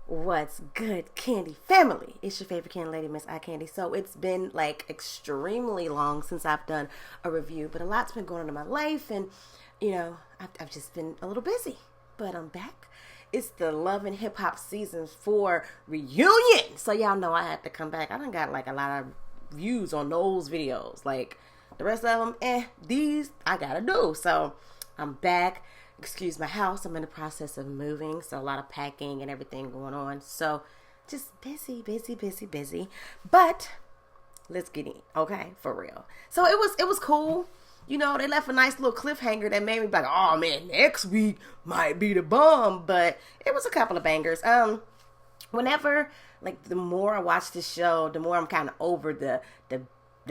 What's good, Candy family? It's your favorite candy lady, Miss Eye Candy. So it's been like extremely long since I've done a review, but a lot's been going on in my life, and I've just been a little busy. But I'm back. It's the Love and Hip Hop Season 4 reunion. So y'all know I had to come back. I done got like a lot of views on those videos. Like the rest of them, these I gotta do. So I'm back. Excuse my house. I'm in the process of moving, so a lot of packing and everything going on. So just busy. But let's get in, okay? For real. So it was cool. They left a nice little cliffhanger that made me be like, oh man, next week might be the bomb. But it was a couple of bangers. Whenever, like, the more I watch this show, the more I'm kind of over the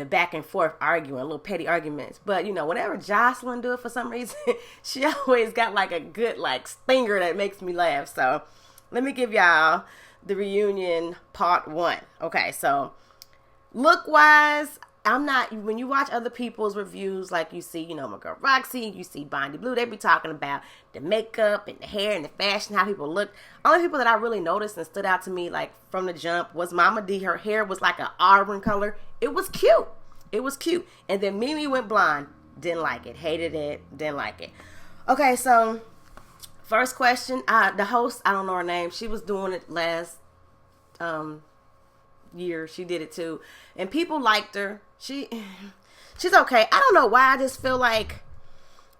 back and forth arguing, little petty arguments. But, whenever Joseline do it for some reason, she always got like a good like stinger that makes me laugh. So let me give y'all the reunion part 1. Okay, so look wise, when you watch other people's reviews, like you see, my girl Roxy, you see Bondi Blue, they be talking about the makeup and the hair and the fashion, how people look. Only people that I really noticed and stood out to me, like, from the jump was Mama D. Her hair was like an auburn color. It was cute. And then Mimi went blonde. Didn't like it. Hated it. Didn't like it. Okay, so first question. The host, I don't know her name. She was doing it last year. She did it too. And people liked her. She's okay. I don't know why. I just feel like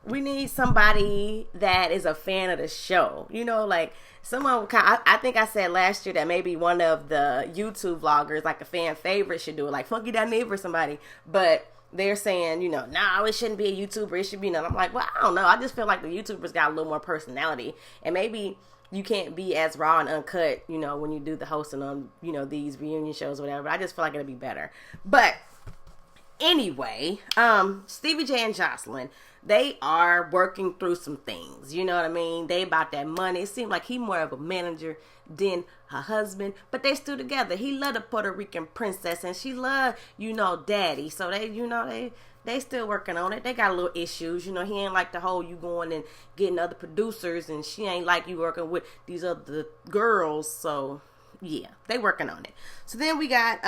we need somebody that is a fan of the show. Like someone, I think I said last year that maybe one of the YouTube vloggers, like a fan favorite, should do it, like Funky Dynamic or somebody. But they're saying, no, it shouldn't be a YouTuber. It should be none. I'm like, well, I don't know. I just feel like the YouTubers got a little more personality. And maybe you can't be as raw and uncut, when you do the hosting on, these reunion shows or whatever. But I just feel like it'll be better. But anyway, Stevie J and Joseline, they are working through some things. You know what I mean? They about that money. It seemed like he more of a manager than her husband, but they still together. He loved a Puerto Rican princess, and she loved, daddy. So they still working on it. They got a little issues. He ain't like the whole you going and getting other producers, and she ain't like you working with these other girls. So yeah, they working on it. So then we got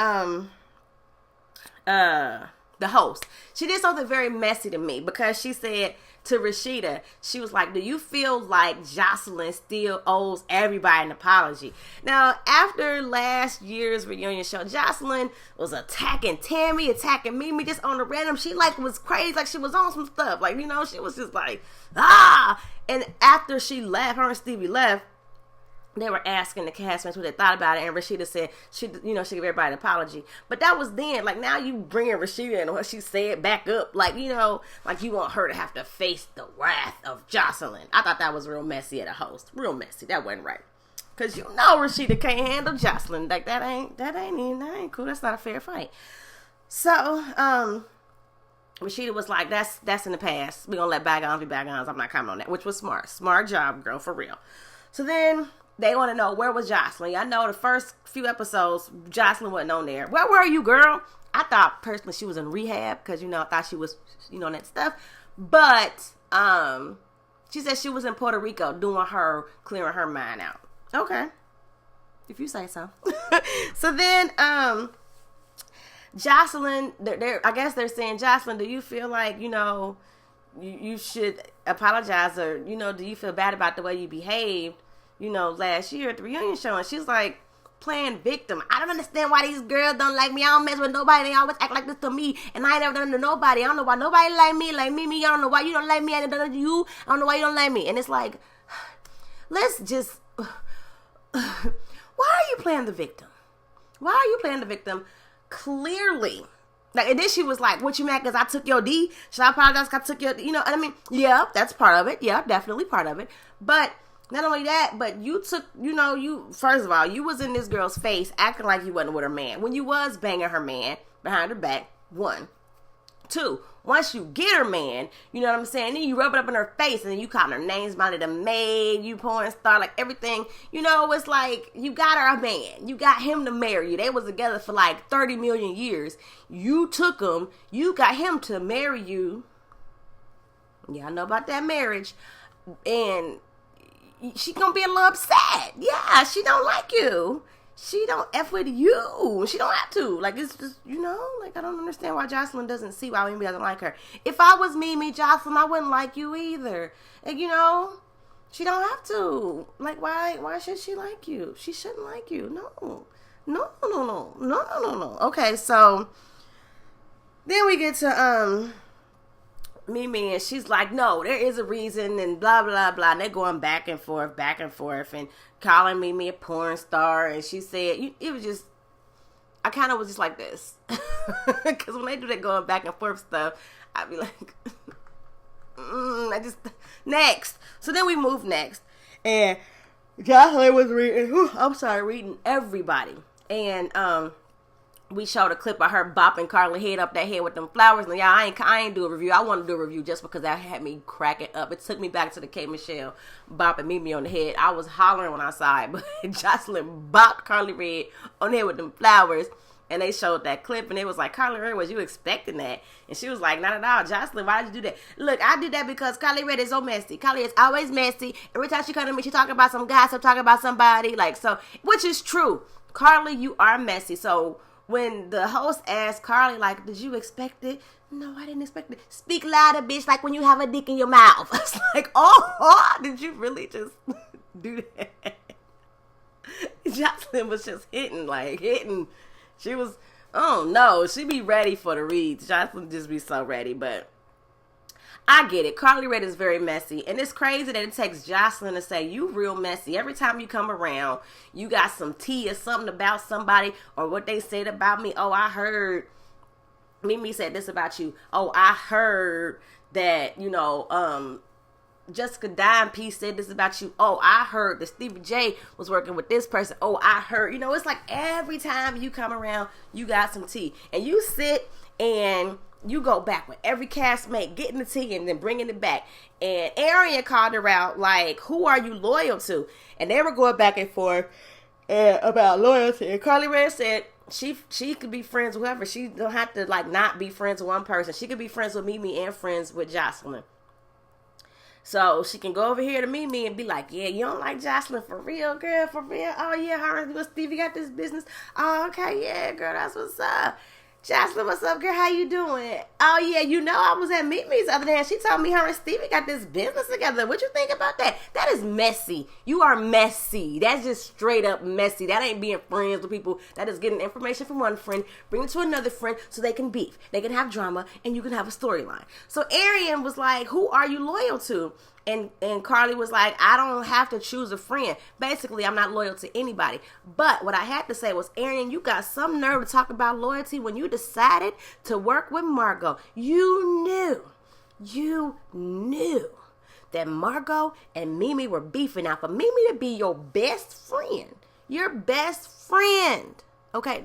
the host. She did something very messy to me, because she said to Rasheeda, she was like, do you feel like Joseline still owes everybody an apology? Now, after last year's reunion show, Joseline was attacking Tammy, attacking Mimi, just on the random. She like was crazy, like she was on some stuff. Like, she was just like, And after she left, her and Stevie left, they were asking the castmates what they thought about it, and Rasheeda said she gave everybody an apology. But that was then. Like, now you bringing Rasheeda and what she said back up. Like, like you want her to have to face the wrath of Joseline. I thought that was real messy at a host. Real messy. That wasn't right. Because Rasheeda can't handle Joseline. Like, that ain't cool. That's not a fair fight. So, Rasheeda was like, that's in the past. We're going to let bygones be bygones. I'm not commenting on that. Which was smart. Smart job, girl, for real. So then they want to know, where was Joseline? I know the first few episodes, Joseline wasn't on there. Where were you, girl? I thought personally she was in rehab, because, I thought she was, that stuff. But she said she was in Puerto Rico clearing her mind out. Okay. If you say so. So then Joseline, I guess they're saying, Joseline, do you feel like, you should apologize, or, do you feel bad about the way you behaved, last year at the reunion show? And she's like, playing victim. I don't understand why these girls don't like me. I don't mess with nobody. They always act like this to me, and I ain't never done it to nobody. I don't know why nobody like me. Like me, I don't know why you don't like me. I ain't done it to you. I don't know why you don't like me. And it's like, let's just, why are you playing the victim? Why are you playing the victim? Clearly. Like, and then she was like, what you mad because I took your D? Should I apologize because I took your, yeah, that's part of it. Yeah, definitely part of it. But not only that, but you took, first of all, you was in this girl's face acting like you wasn't with her man when you was banging her man behind her back. 1. 2, once you get her man, you know what I'm saying, then you rub it up in her face, and then you calling her names, minded the maid, you porn star, like everything, it's like, you got her a man, you got him to marry you, they was together for like 30 million years, you took him, you got him to marry you, y'all know about that marriage, and she gonna be a little upset. Yeah, she don't like you. She don't F with you. She don't have to. Like, it's just, like, I don't understand why Joseline doesn't see why Mimi doesn't like her. If I was Mimi, Joseline, I wouldn't like you either. And, she don't have to. Like, why should she like you? She shouldn't like you. No. Okay, so then we get to Mimi, and she's like, no, there is a reason, and blah, blah, blah. And they're going back and forth, and calling Mimi a porn star. And she said, it was just, I kind of was just like this. Because when they do that going back and forth stuff, I'd be like, next. So then we move next. And Joseline was reading everybody. And, we showed a clip of her bopping Karlie head up that head with them flowers. And y'all, I ain't do a review. I want to do a review just because that had me cracking up. It took me back to the K. Michelle bopping Mimi on the head. I was hollering when I saw it, but Joseline bopped Karlie Red on the head with them flowers. And they showed that clip, and it was like, Karlie Red, was you expecting that? And she was like, not at all. Joseline, why did you do that? Look, I did that because Karlie Red is so messy. Karlie is always messy. Every time she come to me, she talking about some gossip, talking about somebody. Like, so, which is true. Karlie, you are messy. So, when the host asked Karlie, like, did you expect it? No, I didn't expect it. Speak louder, bitch, like when you have a dick in your mouth. It's like, oh, did you really just do that? Joseline was just hitting. She was, oh no, she be ready for the reads. Joseline just be so ready, but I get it. Karlie Red is very messy. And it's crazy that it takes Joseline to say, you real messy. Every time you come around, you got some tea or something about somebody or what they said about me. Oh, I heard Mimi said this about you. Oh, I heard that, Jessica Dime Piece said this about you. Oh, I heard that Stevie J was working with this person. Oh, I heard. It's like every time you come around, you got some tea. And you sit and you go back with every castmate, getting the tea and then bringing it back. And Arian called her out, like, who are you loyal to? And they were going back and forth about loyalty. And Karlie Red said she could be friends with whoever. She don't have to, like, not be friends with one person. She could be friends with Mimi and friends with Joseline. So she can go over here to Mimi and be like, yeah, you don't like Joseline for real, girl, for real? Oh, yeah, her and Stevie got this business. Oh, okay, yeah, girl, that's what's up. Joseline, what's up, girl? How you doing? Oh, yeah, I was at Mimi's the other day, and she told me her and Stevie got this business together. What you think about that? That is messy. You are messy. That's just straight up messy. That ain't being friends with people. That is getting information from one friend, bring it to another friend so they can beef. They can have drama, and you can have a storyline. So Arian was like, who are you loyal to? And Karlie was like, I don't have to choose a friend. Basically, I'm not loyal to anybody. But what I had to say was, Arian, you got some nerve to talk about loyalty when you decided to work with Margot. You knew that Margot and Mimi were beefing. Now, for Mimi to be your best friend, okay,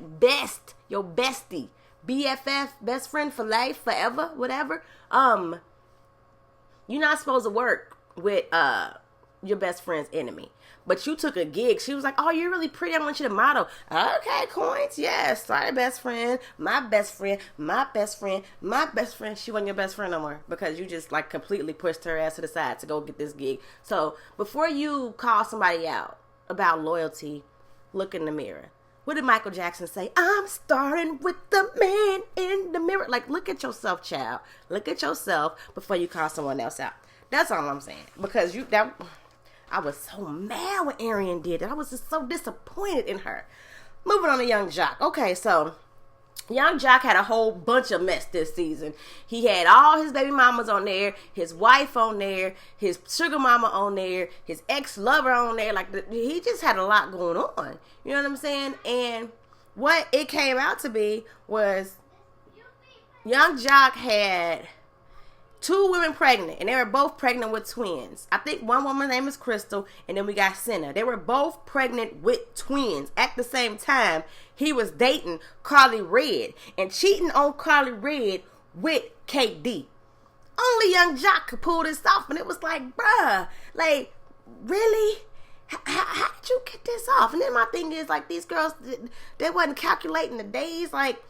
your bestie, BFF, best friend for life, forever, whatever, you're not supposed to work with your best friend's enemy. But you took a gig. She was like, oh, you're really pretty. I want you to model. Okay, coins. Yes. Sorry, best friend. My best friend. She wasn't your best friend no more because you just like completely pushed her ass to the side to go get this gig. So before you call somebody out about loyalty, look in the mirror. What did Michael Jackson say? I'm starting with the man in the mirror. Like, look at yourself, child. Look at yourself before you call someone else out. That's all I'm saying. Because I was so mad when Arian did it. I was just so disappointed in her. Moving on to Young Jock. Okay, so Young Jock had a whole bunch of mess this season. He had all his baby mamas on there, his wife on there, his sugar mama on there, his ex-lover on there. Like, he just had a lot going on. You know what I'm saying? And what it came out to be was Young Jock had 2 women pregnant, and they were both pregnant with twins. I think one woman's name is Crystal, and then we got Senna. They were both pregnant with twins. At the same time, he was dating Karlie Red and cheating on Karlie Red with KD. Only Young Jock could pull this off, and it was like, bruh, like, really? How did you get this off? And then my thing is, like, these girls, they wasn't calculating the days, like,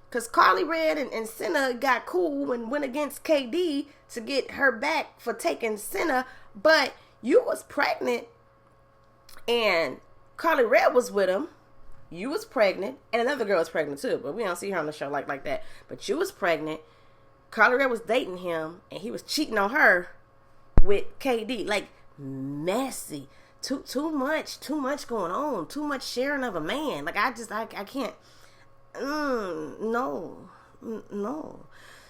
because Karlie Red and Senna got cool and went against KD to get her back for taking Senna, but you was pregnant And Karlie Red was with him. You was pregnant, and another girl was pregnant too, but we don't see her on the show like that. But you was pregnant. Karlie Red was dating him, and he was cheating on her with KD. Like, messy. Too much going on. Too much sharing of a man. Like, I can't. No.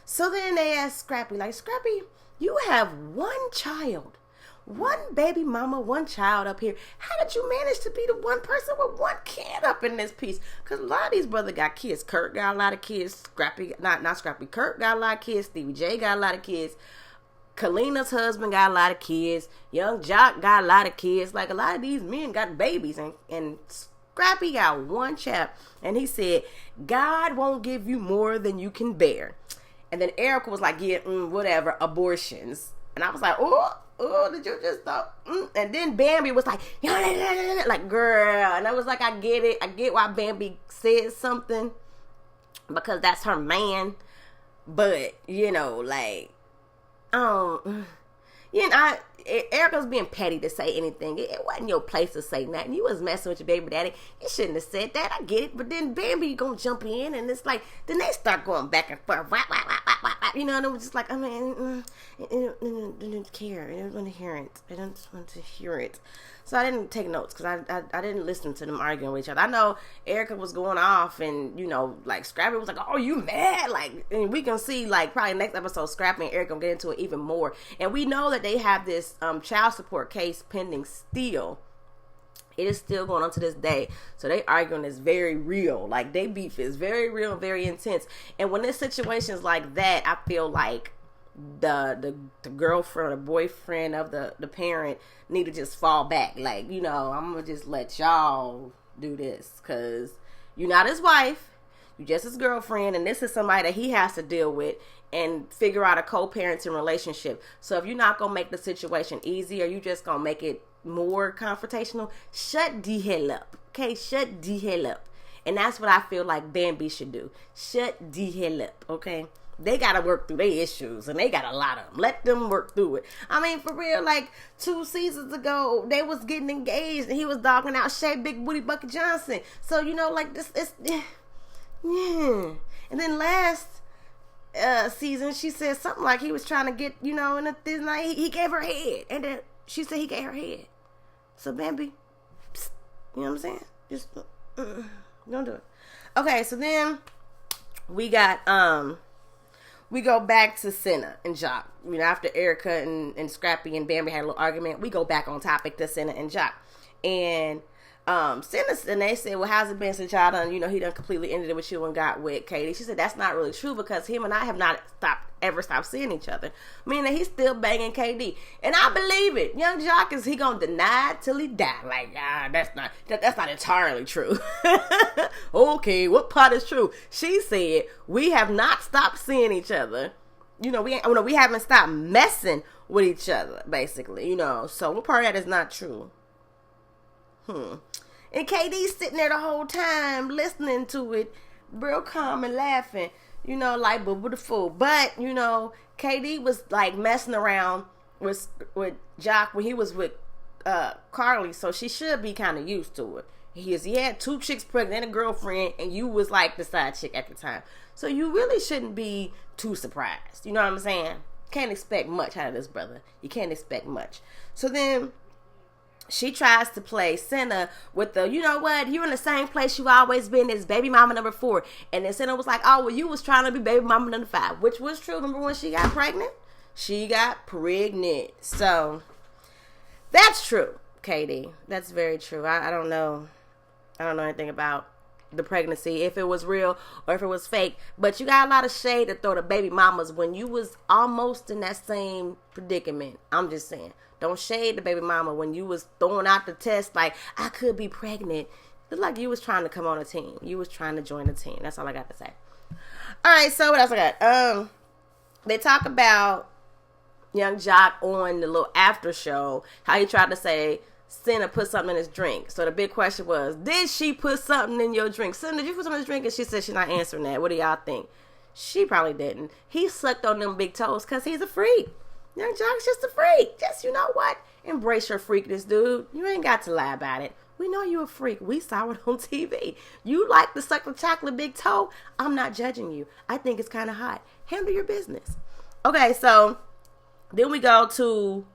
So then they asked Scrappy, like, Scrappy, you have one child. One baby mama, one child up here. How did you manage to be the one person with one kid up in this piece? Because a lot of these brothers got kids. Kirk got a lot of kids. Scrappy, not Scrappy. Kirk got a lot of kids. Stevie J got a lot of kids. Kalina's husband got a lot of kids. Young Jock got a lot of kids. Like, a lot of these men got babies. And Scrappy got one child. And he said, God won't give you more than you can bear. And then Erica was like, yeah, whatever, abortions. And I was like, oh, did you just thought? And then Bambi was like, like, girl. And I was like, I get it. I get why Bambi said something. Because that's her man. But, like, Erica's being petty to say anything. It wasn't your place to say nothing. You was messing with your baby daddy. You shouldn't have said that. I get it. But then Bambi gonna jump in, and it's like, then they start going back and forth. And it was just like, I didn't care. I didn't want to hear it. I don't want to hear it. So I didn't take notes because I didn't listen to them arguing with each other. I know Erica was going off, and like Scrappy was like, "Oh, you mad?" Like, and we can see like probably next episode, Scrappy and Erica gonna get into it even more. And we know that they have this child support case pending still. It is still going on to this day. So they arguing is very real. Like, they beef is very real, very intense. And when there's situations like that, I feel like the girlfriend or the boyfriend of the parent need to just fall back. Like, I'm gonna just let y'all do this because you're not his wife. You're just his girlfriend, and this is somebody that he has to deal with and figure out a co-parenting relationship. So if you're not gonna make the situation easy, or you just gonna make it more confrontational, shut the hell up. Okay, shut the hell up. And that's what I feel like Bambi should do. Shut the hell up. Okay, they gotta work through their issues, and they got a lot of them. Let them work through it. I mean, for real, like 2 seasons ago, they was getting engaged, and he was dogging out Shay Big Booty Bucket Johnson. So like this, yeah. And then last season, she said something like he was trying to get, in this night, he gave her head, and then she said he gave her head. So Bambi, psst, you know what I'm saying? Just don't do it. Okay, so then we got we go back to Senna and Jock. After Erica and Scrappy and Bambi had a little argument, we go back on topic to Senna and Jock. And Senna, and they said, well, how's it been since y'all done, he done completely ended it with you and got with Katie. She said, that's not really true because him and I have not ever stopped seeing each other. Meaning he's still banging KD. And I believe it. Young Jock he gonna deny it till he die. Like, that's not entirely true. Okay, what part is true? She said, we have not stopped seeing each other. We haven't stopped messing with each other, basically, So what part of that is not true? And KD's sitting there the whole time listening to it, real calm and laughing, like boo the fool. But KD was like messing around with Jock when he was with Karlie, so she should be kind of used to it. He had 2 chicks pregnant and a girlfriend, and you was like the side chick at the time, so you really shouldn't be too surprised. You know what I'm saying? Can't expect much out of this brother. You can't expect much. So then she tries to play Senna with the, you're in the same place you've always been as baby mama number 4. And then Senna was like, oh, well, you was trying to be baby mama number 5, which was true. Remember when she got pregnant? She got pregnant. So that's true, Katie. That's very true. I don't know. I don't know anything about the pregnancy, if it was real or if it was fake. But you got a lot of shade to throw to baby mamas when you was almost in that same predicament. I'm just saying. Don't shade the baby mama when you was throwing out the test like, I could be pregnant. It's like you was trying to come on a team. You was trying to join a team. That's all I got to say. All right, so what else I got? They talk about Young Jock on the little after show, how he tried to say Senna put something in his drink. So the big question was, did she put something in your drink? Senna, did you put something in his drink? And she said she's not answering that. What do y'all think? She probably didn't. He sucked on them big toes because he's a freak. Young Jock's just a freak. Just, you know what? Embrace your freakness, dude. You ain't got to lie about it. We know you a freak. We saw it on TV. You like to suck the chocolate big toe. I'm not judging you. I think it's kind of hot. Handle your business. Okay, so then we go to...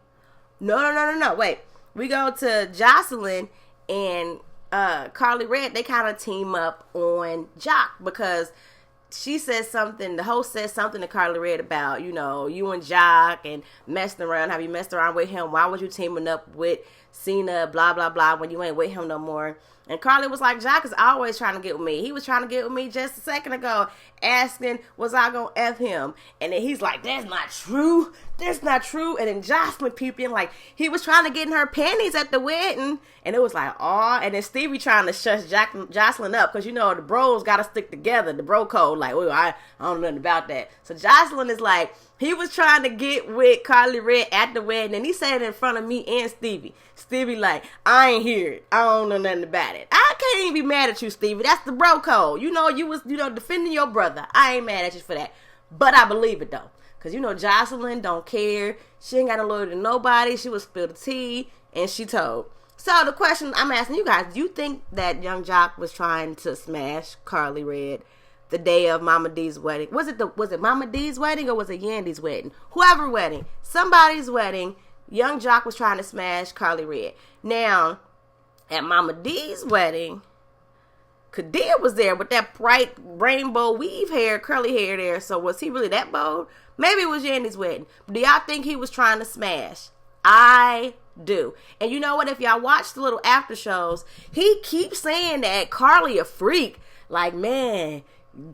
No. Wait. We go to Joseline and Karlie Red. They kind of team up on Jock because she says something, the host says something to Karlie Red about, you and Jock and messing around. Have you messed around with him? Why was you teaming up with Cena, blah, blah, blah, when you ain't with him no more? And Karlie was like, Jock is always trying to get with me. He was trying to get with me just a second ago, asking, was I going to F him? And then he's like, that's not true. That's not true. And then Joseline peeped in like, he was trying to get in her panties at the wedding. And it was like, aw. And then Stevie trying to shush Joseline up because, the bros got to stick together. The bro code, like, well, I don't know nothing about that. So Joseline is like, he was trying to get with Karlie Red at the wedding, and he said it in front of me and Stevie. Stevie like, I ain't hear it. I don't know nothing about it. I can't even be mad at you, Stevie. That's the bro code. You was, defending your brother. I ain't mad at you for that. But I believe it, though. Because, Joseline don't care. She ain't got no loyalty to nobody. She was spilled the tea, and she told. So the question I'm asking you guys, do you think that young Jock was trying to smash Karlie Red the day of Mama D's wedding? Was it Mama D's wedding or was it Yandy's wedding? Whoever wedding. Somebody's wedding. Young Jock was trying to smash Karlie Red. Now, at Mama D's wedding, Kadir was there with that bright rainbow weave hair, curly hair there. So was he really that bold? Maybe it was Yandy's wedding. But do y'all think he was trying to smash? I do. And you know what? If y'all watch the little after shows, he keeps saying that Karlie a freak. Like, man,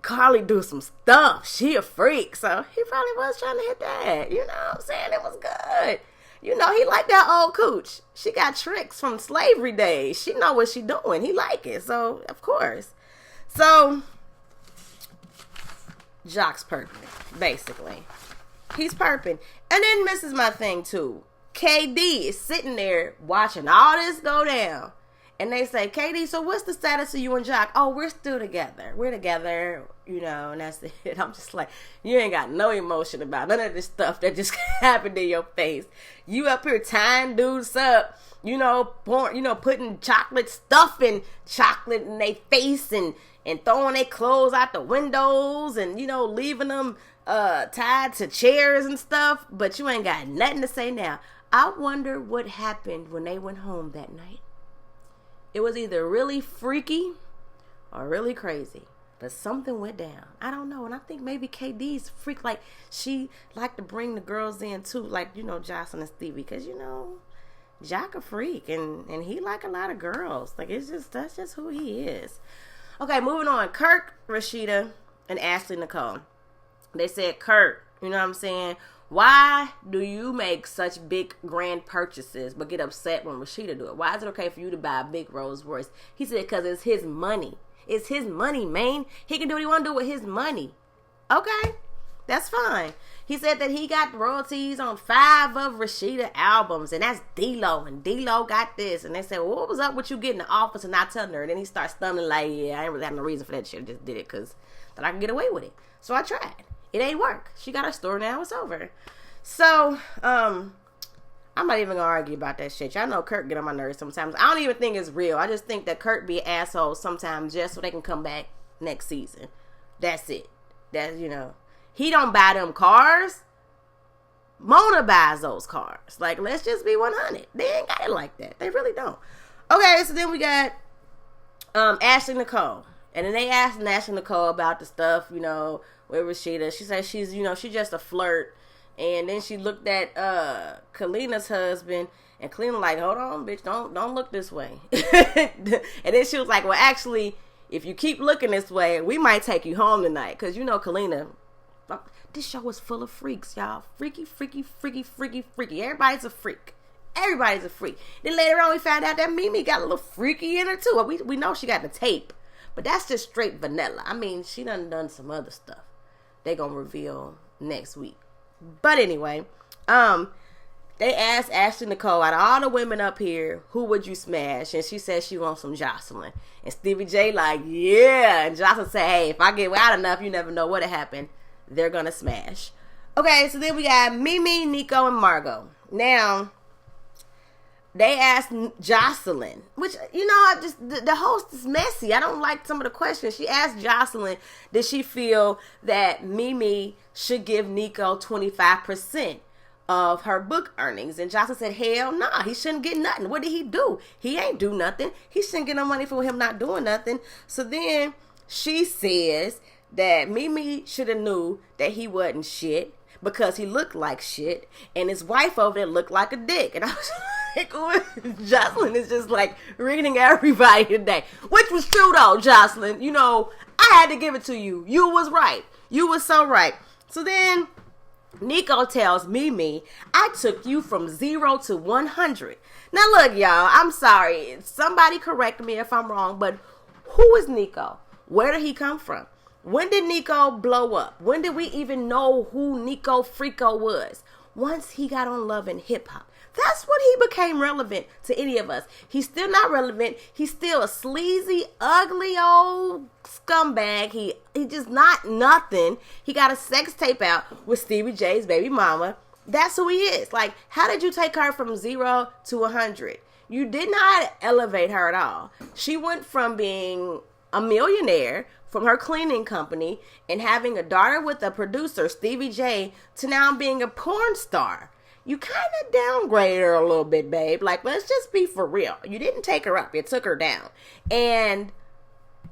Karlie do some stuff. She a freak. So he probably was trying to hit that. You know what I'm saying? It was good. He like that old cooch. She got tricks from slavery days. She know what she doing. He like it. So, of course. So, Jock's perping, basically. He's perping. And then this is my thing, too. KD is sitting there watching all this go down. And they say, KD, so what's the status of you and Jock? Oh, we're still together. We're together, and that's it. I'm just like, you ain't got no emotion about none of this stuff that just happened in your face. You up here tying dudes up, putting chocolate stuff and chocolate in their face and throwing their clothes out the windows and, leaving them tied to chairs and stuff. But you ain't got nothing to say now. I wonder what happened when they went home that night. It was either really freaky or really crazy. But something went down. I don't know. And I think maybe KD's freak. Like, she liked to bring the girls in, too. Like, Joseline and Stevie. Because, Jock a freak. And he like a lot of girls. Like, that's just who he is. Okay, moving on. Kirk, Rasheeda, and Ashley Nicole. They said, Kirk, you know what I'm saying? Why do you make such big, grand purchases but get upset when Rasheeda do it? Why is it okay for you to buy a big Rolls Royce? He said, because it's his money. It's his money, man. He can do what he want to do with his money. Okay, that's fine. He said that he got royalties on 5 of Rasheeda albums, and that's D-Lo, and D-Lo got this. And they said, well, what was up with you getting the office and not telling her? And then he starts stumbling like, yeah, I ain't really have no reason for that shit. I just did it because thought I could get away with it. So I tried. It ain't work. She got her store now. It's over. So, I'm not even gonna argue about that shit. Y'all know Kirk get on my nerves sometimes. I don't even think it's real. I just think that Kirk be an asshole sometimes just so they can come back next season. That's it. That's, he don't buy them cars. Mona buys those cars. Like, let's just be 100. They ain't got it like that. They really don't. Okay, so then we got Ashley Nicole. And then they asked Ashley Nicole about the stuff, with Rasheeda. She said she's, she's just a flirt. And then she looked at Kalina's husband, and Kalina like, hold on, bitch, don't look this way. And then she was like, well, actually, if you keep looking this way, we might take you home tonight. Because, Kalina, this show is full of freaks, y'all. Freaky, freaky, freaky, freaky, freaky. Everybody's a freak. Everybody's a freak. Then later on, we found out that Mimi got a little freaky in her, too. Well, we know she got the tape. But that's just straight vanilla. I mean, she done some other stuff. They gonna reveal next week. But anyway, they asked Ashley Nicole, out of all the women up here, who would you smash? And she said she wants some Joseline. And Stevie J like, yeah. And Joseline said, hey, if I get out enough, you never know what'll happen. They're gonna smash. Okay, so then we got Mimi, Nico, and Margot. Now, they asked Joseline, which, I just, the host is messy. I don't like some of the questions. She asked Joseline, did she feel that Mimi should give Nico 25% of her book earnings? And Joseline said, hell nah, he shouldn't get nothing. What did he do? He ain't do nothing. He shouldn't get no money for him not doing nothing. So then she says that Mimi should have knew that he wasn't shit because he looked like shit, and his wife over there looked like a dick. And I was like, Joseline is just like reading everybody today, which was true though, Joseline. I had to give it to you. You was right. You was so right. So then Nico tells Mimi, I took you from 0 to 100. Now look, y'all, I'm sorry. Somebody correct me if I'm wrong, but who is Nico? Where did he come from? When did Nico blow up? When did we even know who Nico Freako was? Once he got on Love and Hip Hop. That's when he became relevant to any of us. He's still not relevant. He's still a sleazy, ugly old scumbag. He just not nothing. He got a sex tape out with Stevie J's baby mama. That's who he is. Like, how did you take her from 0 to 100? You did not elevate her at all. She went from being a millionaire from her cleaning company and having a daughter with a producer, Stevie J, to now being a porn star. You kind of downgraded her a little bit, babe. Like, let's just be for real. You didn't take her up. You took her down. And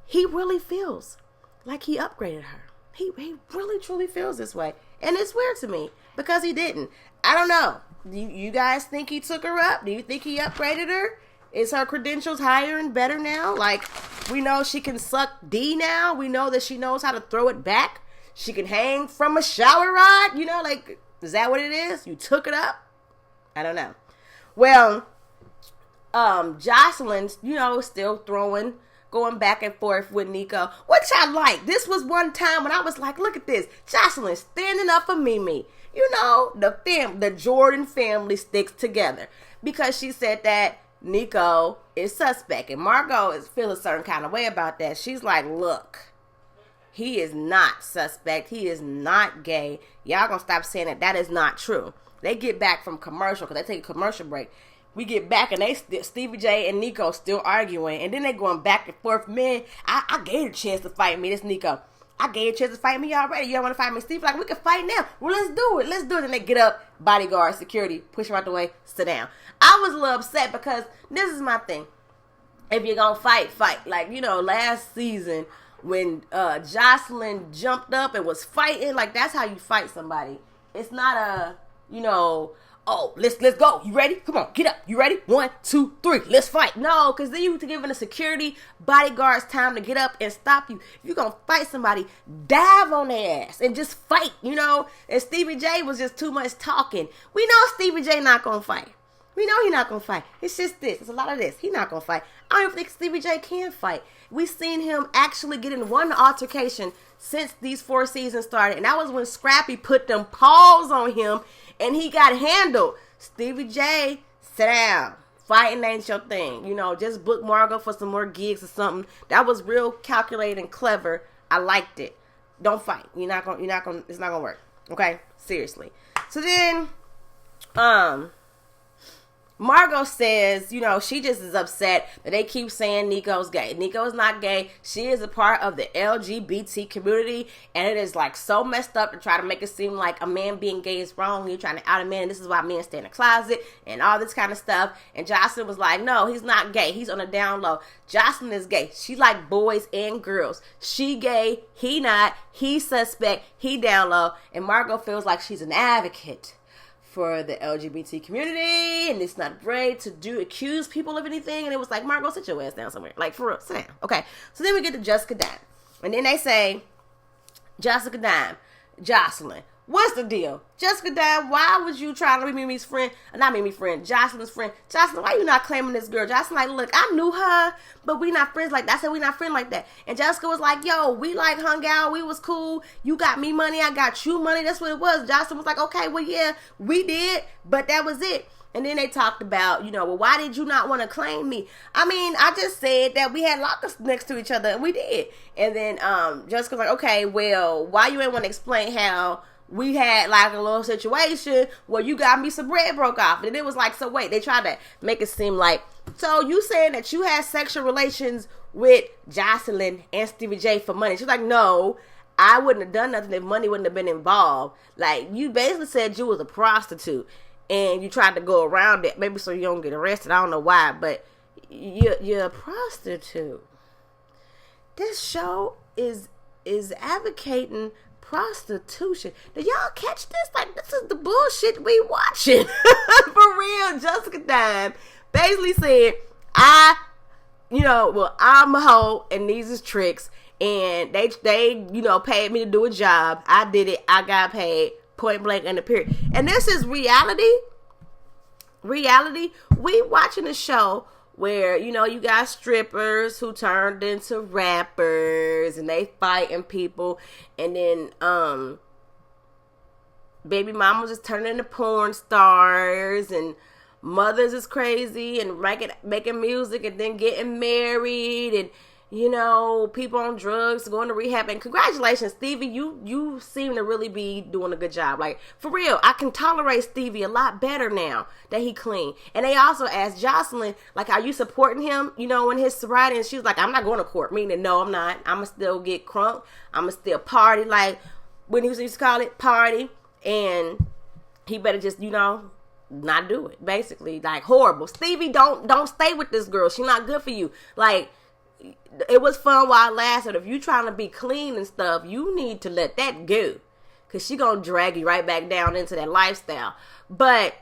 he really feels like he upgraded her. He really, truly feels this way. And it's weird to me because he didn't. I don't know. You guys think he took her up? Do you think he upgraded her? Is her credentials higher and better now? Like, we know she can suck D now. We know that she knows how to throw it back. She can hang from a shower rod. Like, is that what it is? You took it up? I don't know. Well, Joseline's, still going back and forth with Nico, which I like. This was one time when I was like, look at this. Joseline standing up for Mimi. The Jordan family sticks together. Because she said that Nico is suspect. And Margot is feeling a certain kind of way about that. She's like, look, he is not suspect. He is not gay. Y'all gonna stop saying that. That is not true. They get back from commercial because they take a commercial break. We get back and Stevie J and Nico still arguing. And then they going back and forth. Man, I gave you a chance to fight me. This Nico. I gave you a chance to fight me already. You don't want to fight me? Steve like, we can fight now. Well, let's do it. Let's do it. And they get up, bodyguard, security, push him out the way, sit down. I was a little upset because this is my thing. If you're going to fight. Like, last season when Joseline jumped up and was fighting, like, that's how you fight somebody. It's not a, oh, let's go. You ready? Come on, get up. You ready? 1, 2, 3. Let's fight. No, because then you giving the security bodyguards time to get up and stop you. If you're going to fight somebody, dive on their ass and just fight, And Stevie J was just too much talking. We know Stevie J not going to fight. We know he not going to fight. It's just this. It's a lot of this. He not going to fight. I don't even think Stevie J can fight. We seen him actually get in one altercation since these 4 seasons started. And that was when Scrappy put them paws on him and he got handled. Stevie J, sit down. Fighting ain't your thing. Just book Margot for some more gigs or something. That was real calculated and clever. I liked it. Don't fight. It's not gonna work. Okay? Seriously. So then, Margot says, she just is upset that they keep saying Nico's gay. Nico is not gay. She is a part of the LGBT community, and it is like so messed up to try to make it seem like a man being gay is wrong. You're trying to out a man, and this is why men stay in the closet, and all this kind of stuff. And Joseline was like, no, he's not gay. He's on the down low. Joseline is gay. She like boys and girls. She gay. He not. He suspect. He down low. And Margot feels like she's an advocate for the LGBT community, and it's not great to accuse people of anything. And it was like, Margot, sit your ass down somewhere. Like, for real, sit down. Okay. So then we get to Jessica Dime. And then they say, Jessica Dime, Joseline, what's the deal? Jessica Dime, why was you trying to be Mimi's friend? Not Mimi's friend, Joseline's friend. Joseline, why you not claiming this girl? Joseline like, look, I knew her, but we not friends like that. I said we not friends like that. And Jessica was like, yo, we like hung out. We was cool. You got me money. I got you money. That's what it was. Joseline was like, okay, well, yeah, we did, but that was it. And then they talked about, well, why did you not want to claim me? I mean, I just said that we had lockers next to each other, and we did. And then Jessica was like, okay, well, why you ain't want to explain how we had like a little situation where you got me some bread broke off. And it was like, so wait, they tried to make it seem like, so you saying that you had sexual relations with Joseline and Stevie J for money. She's like, no, I wouldn't have done nothing if money wouldn't have been involved. Like, you basically said you was a prostitute and you tried to go around it, maybe so you don't get arrested. I don't know why, but you're a prostitute. This show is advocating prostitution. Did y'all catch this? Like, this is the bullshit we watching. For real. Jessica Dime basically said, I'm a hoe and these is tricks, and they paid me to do a job. I did it. I got paid, point blank in the period. And this is reality. We watching a show where, you got strippers who turned into rappers and they fighting people, and then baby mamas is turning into porn stars, and mothers is crazy and making music and then getting married, and people on drugs going to rehab. And congratulations, Stevie, you seem to really be doing a good job. Like, for real, I can tolerate Stevie a lot better now that he clean. And they also asked Joseline, like, are you supporting him, in his sobriety? And she was like, I'm not going to court. Meaning, no, I'm not. I'm going to still get crunk. I'm going to still party, like when he used to call it, party. And he better just, not do it. Basically, like, horrible. Stevie, don't stay with this girl. She's not good for you. Like, it was fun while it lasted. If you trying to be clean and stuff, you need to let that go, because she gonna drag you right back down into that lifestyle. But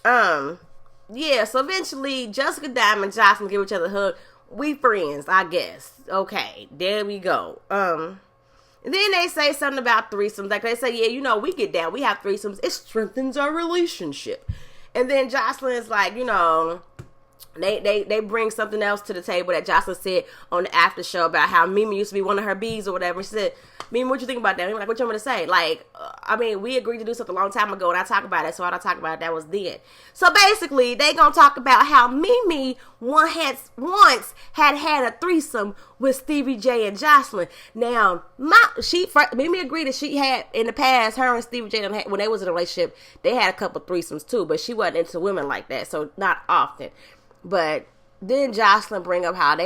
yeah, so eventually Jessica Dime and Joseline give each other a hug. We friends, I guess. Okay, there we go. And then they say something about threesomes. Like, they say, yeah, we get down, we have threesomes, it strengthens our relationship. And then Joseline is like, They bring something else to the table that Joseline said on the after show about how Mimi used to be one of her bees or whatever. She said, Mimi, what you think about that? I'm like, what you want me to say? Like, we agreed to do something a long time ago, and I talked about it, so all I talked about that was then. So basically, they gonna talk about how Mimi once had a threesome with Stevie J and Joseline. Now, Mimi agreed that she had, in the past, her and Stevie J, when they was in a relationship, they had a couple threesomes too, but she wasn't into women like that, so not often. But then Joseline bring up how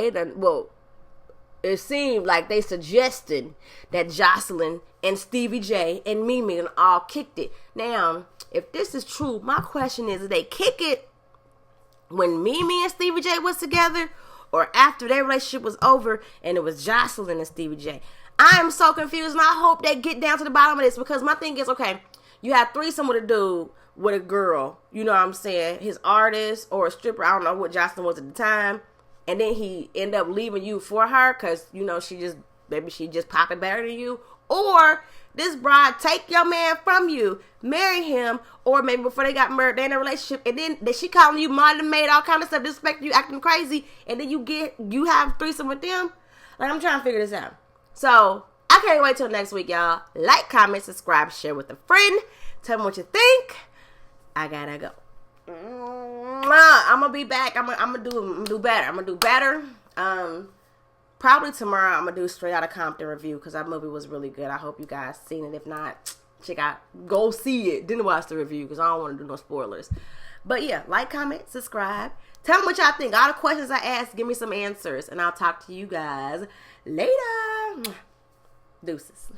it seemed like they suggested that Joseline and Stevie J and Mimi all kicked it. Now, if this is true, my question is, did they kick it when Mimi and Stevie J was together, or after their relationship was over and it was Joseline and Stevie J? I am so confused, and I hope they get down to the bottom of this, because my thing is, okay, you have threesome with a dude, with a girl, you know what I'm saying, his artist or a stripper, I don't know what Joseline was at the time, and then he end up leaving you for her because, she just popping better than you, or this bride take your man from you, marry him, or maybe before they got married, they in a relationship, and then she calling you modern maid, all kind of stuff, disrespecting you, acting crazy, and then you have threesome with them. Like, I'm trying to figure this out. So, I can't wait till next week, y'all. Like, comment, subscribe, share with a friend. Tell me what you think. I gotta go. I'm gonna be back. I'm gonna do better. Probably tomorrow I'm gonna do Straight Outta Compton review, because that movie was really good. I hope you guys seen it. If not, go see it. Didn't watch the review because I don't want to do no spoilers. But yeah, like, comment, subscribe. Tell me what y'all think. All the questions I asked, give me some answers, and I'll talk to you guys later. Deuces.